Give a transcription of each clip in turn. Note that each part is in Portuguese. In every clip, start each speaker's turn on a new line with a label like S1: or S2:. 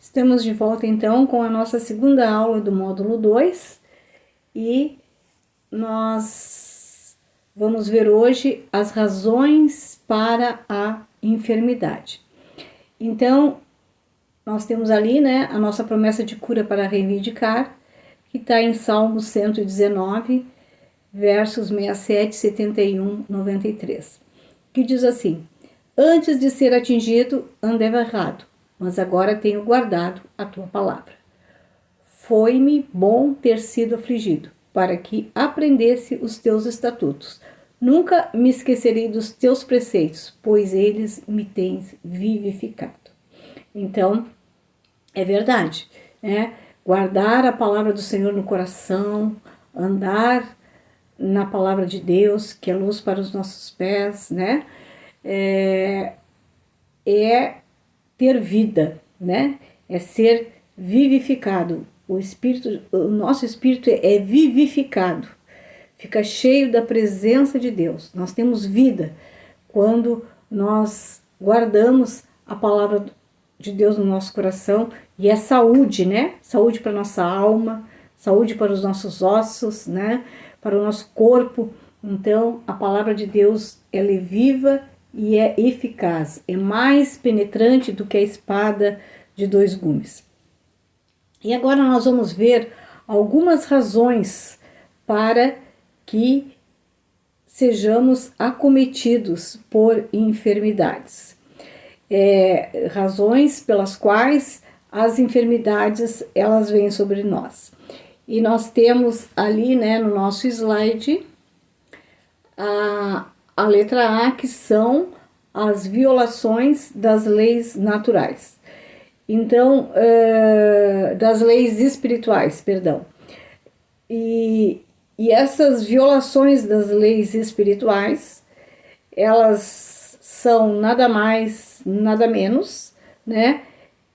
S1: Estamos de volta então com a nossa segunda aula do módulo 2 e nós vamos ver hoje as razões para a enfermidade. Então, nós temos ali, a nossa promessa de cura para reivindicar, que está em Salmo 119, versos 67, 71, 93, que diz assim: antes de ser atingido, andava errado, mas agora tenho guardado a tua palavra. Foi-me bom ter sido afligido, para que aprendesse os teus estatutos. Nunca me esquecerei dos teus preceitos, pois eles me têm vivificado. Então, é verdade, Guardar a palavra do Senhor no coração, andar na palavra de Deus, que é luz para os nossos pés, é ter vida, É ser vivificado. O nosso espírito é vivificado, fica cheio da presença de Deus. Nós temos vida quando nós guardamos a palavra de Deus no nosso coração, e é saúde, Saúde para a nossa alma, saúde para os nossos ossos, Para o nosso corpo. Então, a palavra de Deus, ela é viva e é eficaz, é mais penetrante do que a espada de 2 gumes. E agora nós vamos ver algumas razões para que sejamos acometidos por enfermidades. Razões pelas quais as enfermidades elas vêm sobre nós. E nós temos ali, no nosso slide, a letra A, que são as violações das leis naturais. Então, das leis espirituais, perdão. E essas violações das leis espirituais, elas são nada mais, nada menos,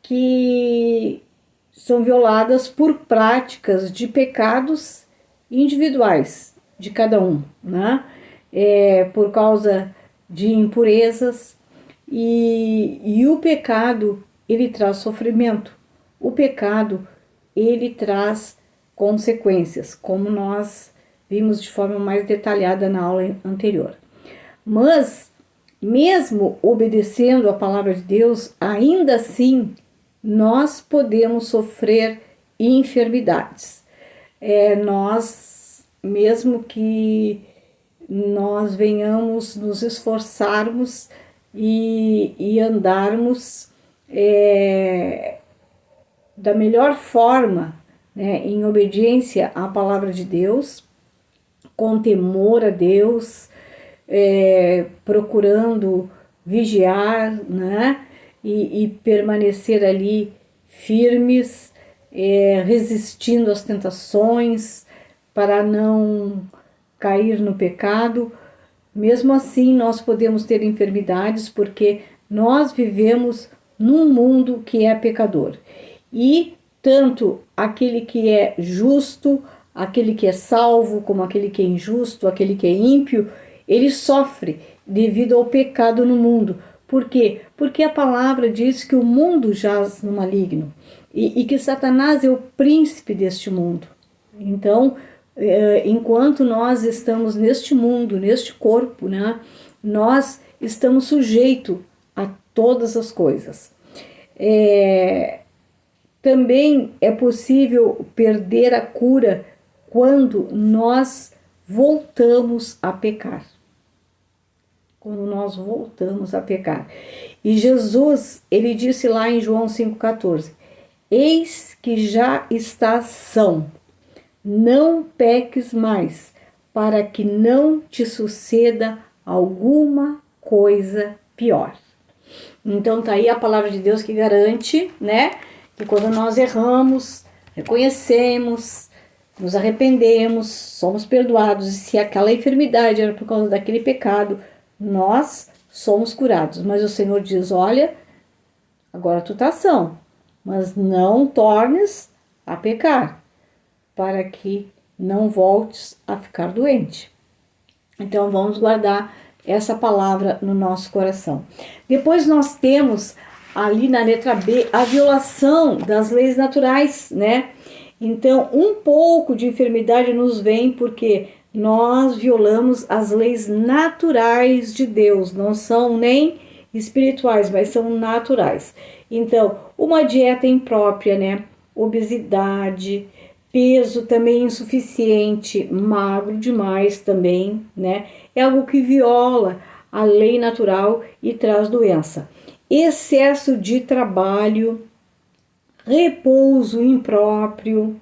S1: que são violadas por práticas de pecados individuais de cada um, por causa de impurezas, e o pecado, ele traz sofrimento. O pecado, ele traz consequências, como nós vimos de forma mais detalhada na aula anterior. Mas, mesmo obedecendo a palavra de Deus, ainda assim, nós podemos sofrer enfermidades. Mesmo que nós venhamos nos esforçarmos e andarmos da melhor forma, em obediência à palavra de Deus, com temor a Deus, procurando vigiar, e permanecer ali firmes, resistindo às tentações, para não cair no pecado. Mesmo assim, nós podemos ter enfermidades, porque nós vivemos num mundo que é pecador. E tanto aquele que é justo, aquele que é salvo, como aquele que é injusto, aquele que é ímpio, ele sofre devido ao pecado no mundo. Por quê? Porque a palavra diz que o mundo jaz no maligno e que Satanás é o príncipe deste mundo. Então, enquanto nós estamos neste mundo, neste corpo, nós estamos sujeitos a todas as coisas. Também é possível perder a cura quando nós voltamos a pecar. Quando nós voltamos a pecar. E Jesus, ele disse lá em João 5,14: eis que já estás são, não peques mais, para que não te suceda alguma coisa pior. Então tá aí a palavra de Deus que garante, que quando nós erramos, reconhecemos, nos arrependemos, somos perdoados, e se aquela enfermidade era por causa daquele pecado, nós somos curados. Mas o Senhor diz: olha, agora tu tá são, mas não tornes a pecar, para que não voltes a ficar doente. Então vamos guardar essa palavra no nosso coração. Depois nós temos ali na letra B, a violação das leis naturais, né? Então, um pouco de enfermidade nos vem porque nós violamos as leis naturais de Deus, não são nem espirituais, mas são naturais. Então, uma dieta imprópria, né? Obesidade, peso também insuficiente, magro demais também, né? É algo que viola a lei natural e traz doença. Excesso de trabalho, repouso impróprio,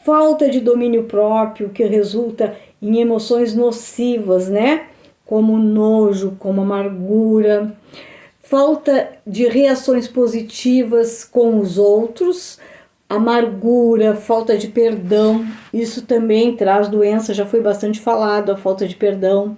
S1: falta de domínio próprio que resulta em emoções nocivas, né? Como nojo, como amargura, falta de reações positivas com os outros, amargura, falta de perdão, isso também traz doença, já foi bastante falado, a falta de perdão.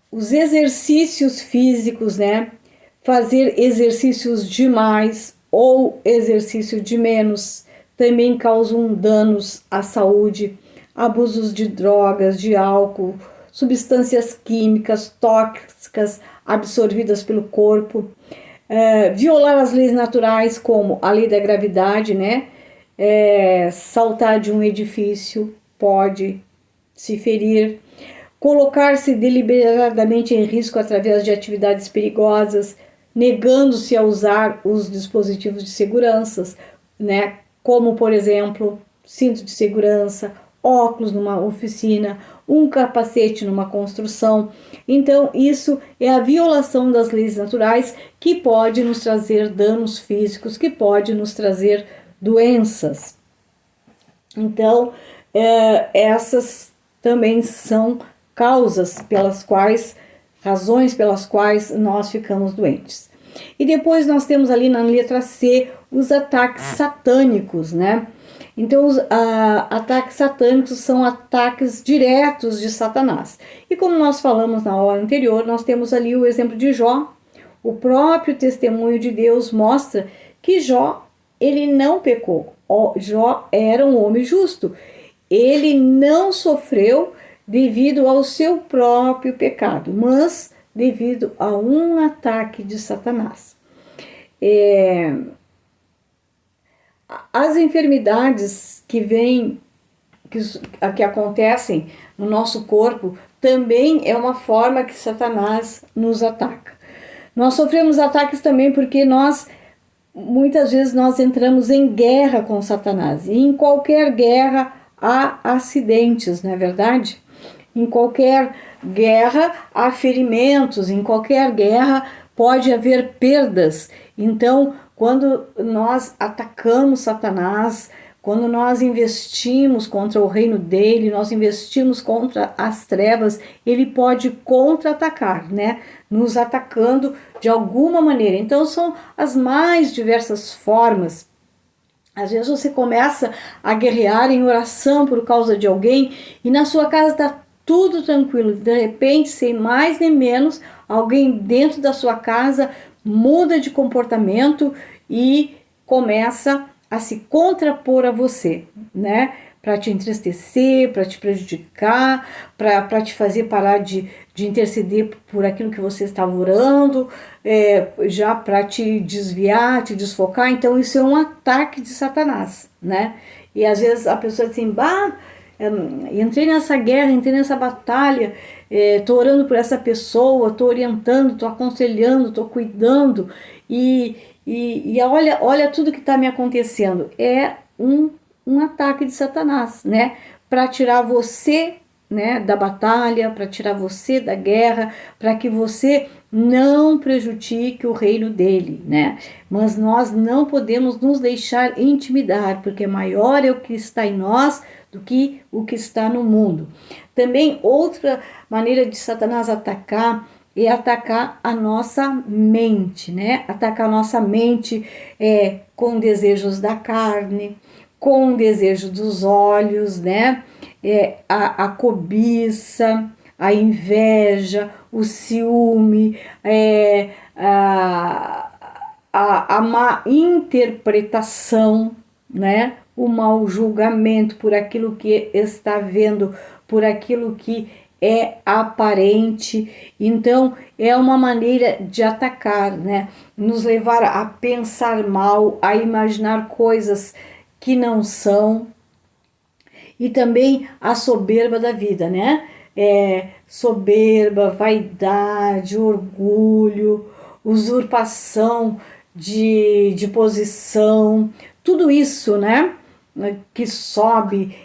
S1: Os exercícios físicos, né? Fazer exercícios demais ou exercício de menos também causam danos à saúde, abusos de drogas, de álcool, substâncias químicas tóxicas absorvidas pelo corpo, violar as leis naturais como a lei da gravidade, né? Saltar de um edifício pode se ferir, colocar-se deliberadamente em risco através de atividades perigosas, negando-se a usar os dispositivos de segurança, né? Como, por exemplo, cinto de segurança, óculos numa oficina, um capacete numa construção. Então, isso é a violação das leis naturais que pode nos trazer danos físicos, que pode nos trazer doenças. Então, essas também são causas razões pelas quais nós ficamos doentes. E depois nós temos ali na letra C os ataques satânicos, né? Então, os ataques satânicos são ataques diretos de Satanás. E como nós falamos na hora anterior, nós temos ali o exemplo de Jó. O próprio testemunho de Deus mostra que Jó, ele não pecou. Jó era um homem justo. Ele não sofreu devido ao seu próprio pecado, mas devido a um ataque de Satanás. As enfermidades que acontecem no nosso corpo também é uma forma que Satanás nos ataca. Nós sofremos ataques também porque muitas vezes nós entramos em guerra com Satanás. E em qualquer guerra há acidentes, não é verdade? Em qualquer guerra há ferimentos, em qualquer guerra pode haver perdas. Então, quando nós atacamos Satanás, quando nós investimos contra o reino dele, nós investimos contra as trevas, ele pode contra-atacar, né? Nos atacando de alguma maneira. Então, são as mais diversas formas. Às vezes você começa a guerrear em oração por causa de alguém e na sua casa está tudo tranquilo. De repente, sem mais nem menos, alguém dentro da sua casa muda de comportamento e começa a se contrapor a você, né? Para te entristecer, para te prejudicar, para te fazer parar de interceder por aquilo que você estava orando, já para te desviar, te desfocar. Então isso é um ataque de Satanás, né? E às vezes a pessoa diz assim, entrei nessa guerra, entrei nessa batalha, tô orando por essa pessoa, tô orientando, tô aconselhando, tô cuidando e olha tudo que está me acontecendo. É um ataque de Satanás, né? Para tirar você, né, da batalha, para tirar você da guerra, para que você não prejudique o reino dele, né? Mas nós não podemos nos deixar intimidar, porque maior é o que está em nós do que o que está no mundo. Também outra maneira de Satanás atacar é atacar a nossa mente, né? Atacar a nossa mente com desejos da carne, com desejo dos olhos, né? A cobiça, a inveja, o ciúme, a má interpretação, né? O mau julgamento por aquilo que está vendo, por aquilo que é aparente. Então, é uma maneira de atacar, né? Nos levar a pensar mal, a imaginar coisas que não são. E também a soberba da vida, né? Soberba, vaidade, orgulho, usurpação de posição, tudo isso, né? Que sobe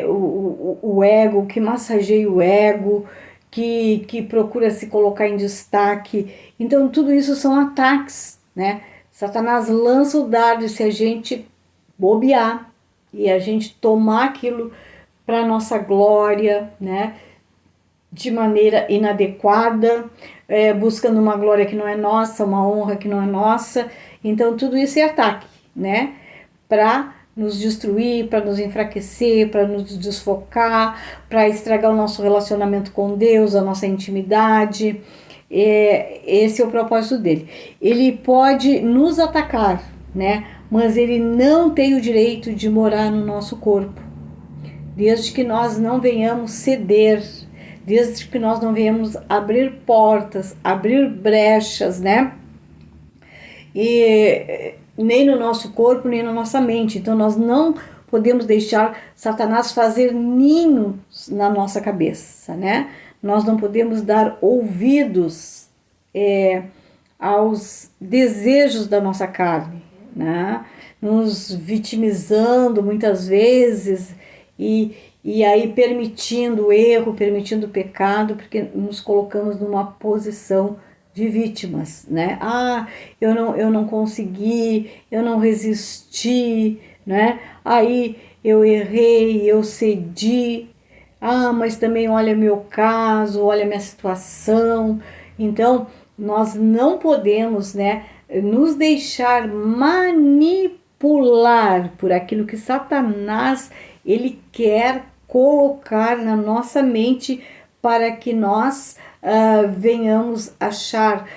S1: o ego, que massageia o ego, que procura se colocar em destaque. Então, tudo isso são ataques, né? Satanás lança o dardo se a gente bobear e a gente tomar aquilo para nossa glória, né? De maneira inadequada, buscando uma glória que não é nossa, uma honra que não é nossa. Então, tudo isso é ataque, né? Para nos destruir, para nos enfraquecer, para nos desfocar, para estragar o nosso relacionamento com Deus, a nossa intimidade. Esse é o propósito dele. Ele pode nos atacar, né? Mas ele não tem o direito de morar no nosso corpo, desde que nós não venhamos ceder, desde que nós não venhamos abrir portas, abrir brechas, né? E nem no nosso corpo, nem na nossa mente. Então nós não podemos deixar Satanás fazer ninhos na nossa cabeça, né? Nós não podemos dar ouvidos aos desejos da nossa carne, né? Nos vitimizando muitas vezes e aí permitindo o erro, permitindo o pecado, porque nos colocamos numa posição de vítimas, né? Eu não consegui, eu não resisti, né? Aí eu errei, eu cedi. Mas também olha meu caso, olha minha situação. Então, nós não podemos, né, nos deixar manipular por aquilo que Satanás ele quer colocar na nossa mente para que nós venhamos achar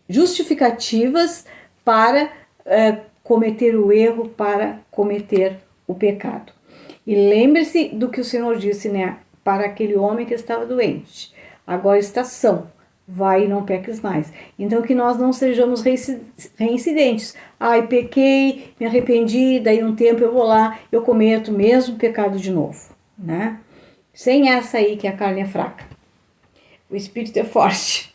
S1: justificativas para cometer o erro, para cometer o pecado. E lembre-se do que o Senhor disse, né, para aquele homem que estava doente: agora está são, vai e não peques mais. Então que nós não sejamos reincidentes. Pequei, me arrependi, daí um tempo eu vou lá, eu cometo o mesmo pecado de novo, né? Sem essa aí que a carne é fraca, o espírito é forte.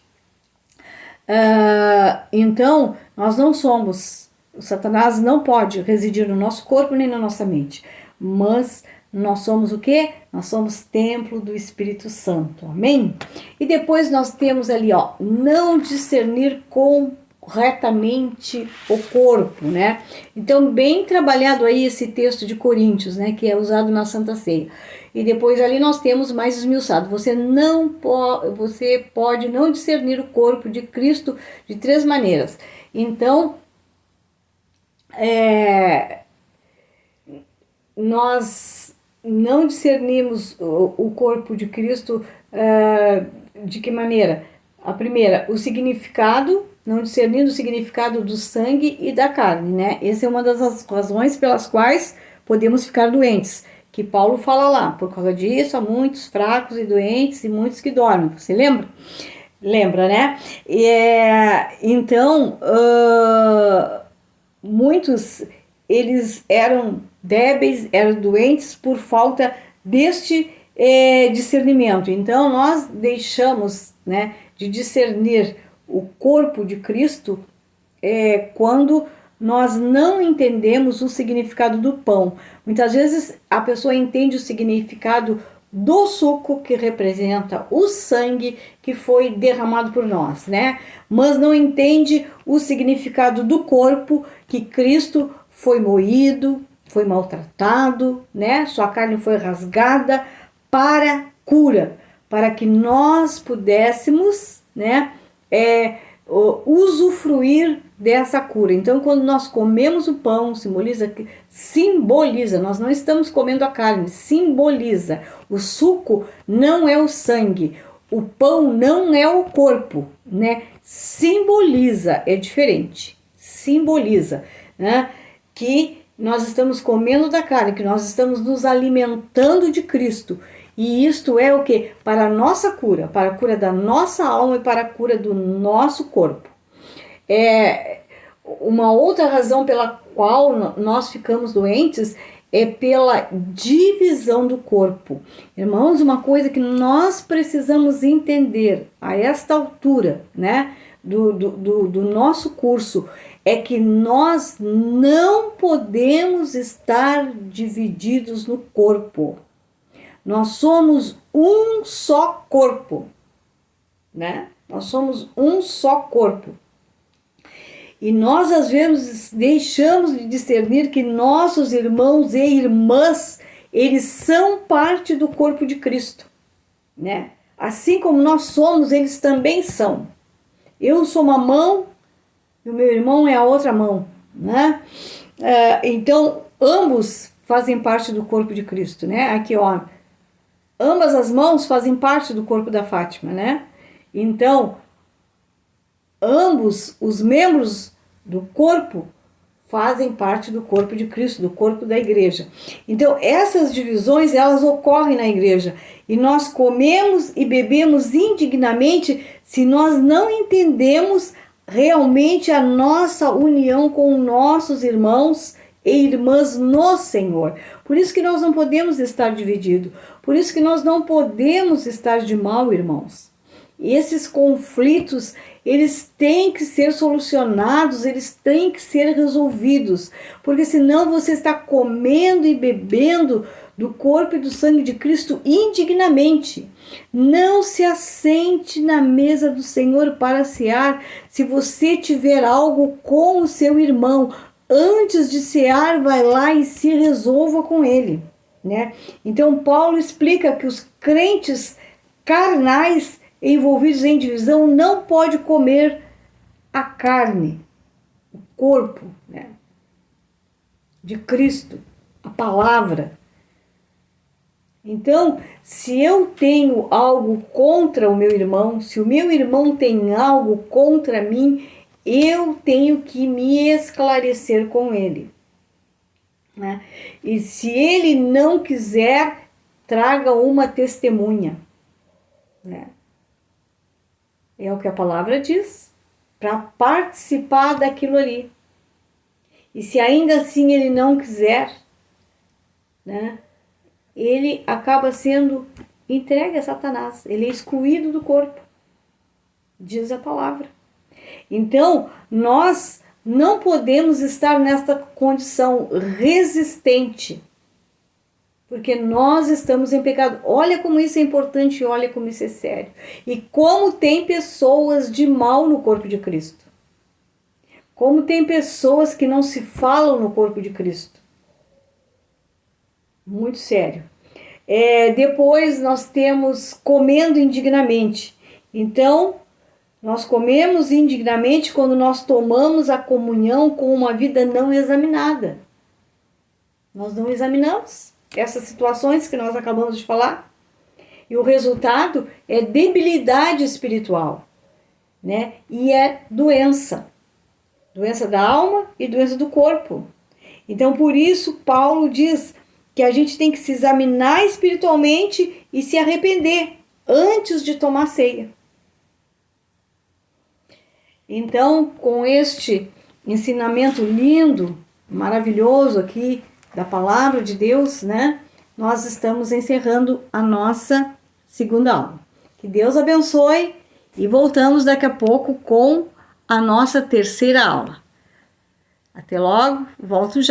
S1: Então nós não somos, o Satanás não pode residir no nosso corpo nem na nossa mente, mas nós somos o quê? Nós somos templo do Espírito Santo, amém? E depois nós temos ali, não discernir corretamente o corpo, né? Então, bem trabalhado aí esse texto de Coríntios, né? Que é usado na Santa Ceia. E depois ali nós temos mais esmiuçado: você pode não discernir o corpo de Cristo de 3 maneiras. Então, nós não discernimos o corpo de Cristo de que maneira? A primeira, o significado, não discernindo o significado do sangue e da carne, né? Essa é uma das razões pelas quais podemos ficar doentes, que Paulo fala lá: por causa disso há muitos fracos e doentes e muitos que dormem. Você lembra? Lembra, né? Então, muitos, eles eram débeis, eram doentes por falta deste discernimento. Então nós deixamos, né, de discernir o corpo de Cristo quando nós não entendemos o significado do pão. Muitas vezes a pessoa entende o significado do suco, que representa o sangue que foi derramado por nós, né? Mas não entende o significado do corpo, que Cristo foi moído, foi maltratado, né? Sua carne foi rasgada para cura, para que nós pudéssemos, né, usufruir dessa cura. Então, quando nós comemos o pão, simboliza, nós não estamos comendo a carne, simboliza. O suco não é o sangue, o pão não é o corpo, né? Simboliza, é diferente, simboliza, né, que nós estamos comendo da carne, que nós estamos nos alimentando de Cristo. E isto é o que? Para a nossa cura, para a cura da nossa alma e para a cura do nosso corpo. Uma outra razão pela qual nós ficamos doentes é pela divisão do corpo. Irmãos, uma coisa que nós precisamos entender a esta altura, né, do nosso curso, é que nós não podemos estar divididos no corpo. Nós somos um só corpo, né? Nós somos um só corpo. E nós, às vezes, deixamos de discernir que nossos irmãos e irmãs, eles são parte do corpo de Cristo, né? Assim como nós somos, eles também são. Eu sou uma mão e o meu irmão é a outra mão, né? Então, ambos fazem parte do corpo de Cristo, né? Aqui, ó, ambas as mãos fazem parte do corpo da Fátima, né? Então, ambos os membros do corpo fazem parte do corpo de Cristo, do corpo da igreja. Então, essas divisões, elas ocorrem na igreja. E nós comemos e bebemos indignamente se nós não entendemos realmente a nossa união com nossos irmãos e irmãs no Senhor. Por isso que nós não podemos estar divididos. Por isso que nós não podemos estar de mal, irmãos. Esses conflitos, eles têm que ser solucionados, eles têm que ser resolvidos, porque senão você está comendo e bebendo do corpo e do sangue de Cristo indignamente. Não se assente na mesa do Senhor para cear se você tiver algo com o seu irmão. Antes de cear, vai lá e se resolva com ele, né? Então Paulo explica que os crentes carnais envolvidos em divisão não pode comer a carne, o corpo, né, de Cristo, a palavra. Então, se eu tenho algo contra o meu irmão, se o meu irmão tem algo contra mim, eu tenho que me esclarecer com ele, né? E se ele não quiser, traga uma testemunha, né? É o que a palavra diz, para participar daquilo ali. E se ainda assim ele não quiser, né, ele acaba sendo entregue a Satanás. Ele é excluído do corpo, diz a palavra. Então, nós não podemos estar nesta condição resistente, porque nós estamos em pecado. Olha como isso é importante, olha como isso é sério. E como tem pessoas de mal no corpo de Cristo. Como tem pessoas que não se falam no corpo de Cristo. Muito sério. Depois nós temos comendo indignamente. Então, nós comemos indignamente quando nós tomamos a comunhão com uma vida não examinada. Nós não examinamos essas situações que nós acabamos de falar, e o resultado é debilidade espiritual, né? E é doença da alma e doença do corpo. Então, por isso, Paulo diz que a gente tem que se examinar espiritualmente e se arrepender antes de tomar ceia. Então, com este ensinamento lindo, maravilhoso aqui, da palavra de Deus, né? Nós estamos encerrando a nossa segunda aula. Que Deus abençoe e voltamos daqui a pouco com a nossa terceira aula. Até logo, volto já.